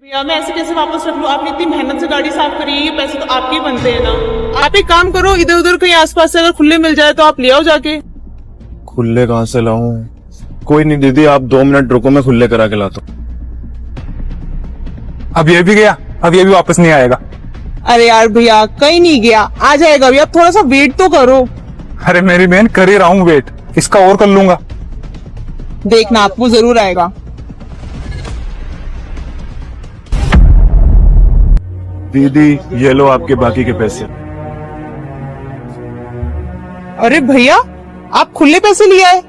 भैया मैं ऐसे कैसे वापस रख लूं? आपने इतनी मेहनत से गाड़ी साफ करी है, ये पैसे तो आपके ही बनते हैं ना। आप एक काम करो, इधर उधर कहीं आसपास से अगर खुले मिल जाए तो आप ले आओ जाके। खुले कहाँ से लाऊं? कोई नहीं दीदी, आप 2 मिनट रुको, मैं खुले करा के लाता हूँ। अब ये भी गया, अब ये भी वापस नहीं आएगा। अरे यार भैया कहीं नहीं गया, आ जाएगा भैया, थोड़ा सा वेट तो करो। अरे मेरी बहन, कर ही रहा हूँ वेट, इसका और कर लूंगा। देखना आपको जरूर आएगा। दीदी ये लो आपके बाकी के पैसे। अरे भैया आप खुले पैसे लिए आए,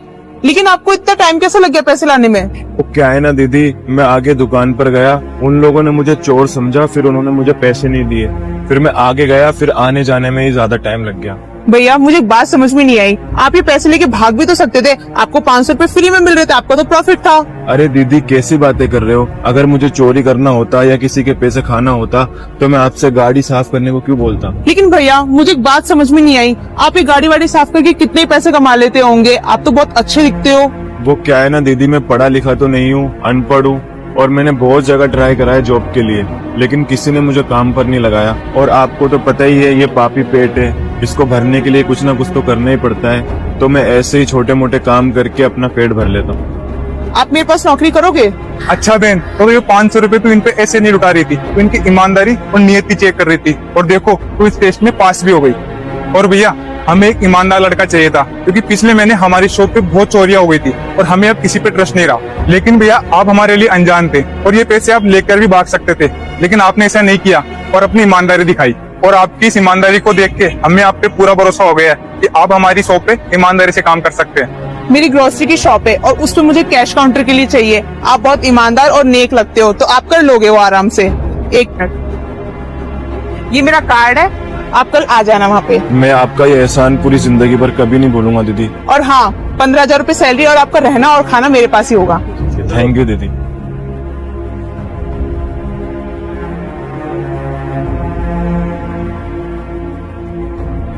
लेकिन आपको इतना टाइम कैसे लग गया पैसे लाने में? वो क्या है ना दीदी, मैं आगे दुकान पर गया, उन लोगों ने मुझे चोर समझा, फिर उन्होंने मुझे पैसे नहीं दिए, फिर मैं आगे गया, फिर आने जाने में ही ज्यादा टाइम लग गया। भैया मुझे एक बात समझ में नहीं आई, आप ये पैसे लेके भाग भी तो सकते थे, आपको 500 रुपए फ्री में मिल रहे थे, आपका तो प्रॉफिट था। अरे दीदी कैसी बातें कर रहे हो? अगर मुझे चोरी करना होता या किसी के पैसे खाना होता तो मैं आपसे गाड़ी साफ करने को क्यों बोलता? लेकिन भैया मुझे एक बात समझ में नहीं आई, आप ये गाड़ी वाड़ी साफ करके कितने पैसे कमा लेते होंगे? आप तो बहुत अच्छे दिखते हो। वो क्या है ना दीदी, मैं पढ़ा लिखा तो नहीं हूँ, अनपढ़ हूँ, और मैंने बहुत जगह ट्राई करा है जॉब के लिए, लेकिन किसी ने मुझे काम पर नहीं लगाया। और आपको तो पता ही है, ये पापी पेट है, इसको भरने के लिए कुछ ना कुछ तो करना ही पड़ता है, तो मैं ऐसे ही छोटे मोटे काम करके अपना पेट भर लेता हूँ। आप मेरे पास नौकरी करोगे? अच्छा बहन, तो ये 500 रुपए तू इन पे ऐसे नहीं लुटा रही थी, तू इनकी ईमानदारी और नियति चेक कर रही थी, और देखो तू इस टेस्ट में पास भी हो गई। और भैया हमें एक ईमानदार लड़का चाहिए था, क्योंकि पिछले महीने हमारी शॉप पे बहुत चोरियां हो गई थी और हमें अब किसी पे ट्रस्ट नहीं रहा। लेकिन भैया आप हमारे लिए अनजान थे, और ये पैसे आप लेकर भी भाग सकते थे, लेकिन आपने ऐसा नहीं किया और अपनी ईमानदारी दिखाई। और आपकी इस ईमानदारी को देख के हमें आप पे पूरा भरोसा हो गया है कि आप हमारी शॉप पे ईमानदारी से काम कर सकते हैं। मेरी ग्रोसरी की शॉप है और उस पे मुझे कैश काउंटर के लिए चाहिए। आप बहुत ईमानदार और नेक लगते हो, तो आप कर लोगे वो आराम से। 1 मिनट, ये मेरा कार्ड है, आप कल आ जाना वहाँ पे। मैं आपका ये एहसान पूरी जिंदगी भर कभी नहीं भूलूंगा दीदी। और हाँ, 15,000 रुपए सैलरी और आपका रहना और खाना मेरे पास ही होगा। थैंक यू दीदी।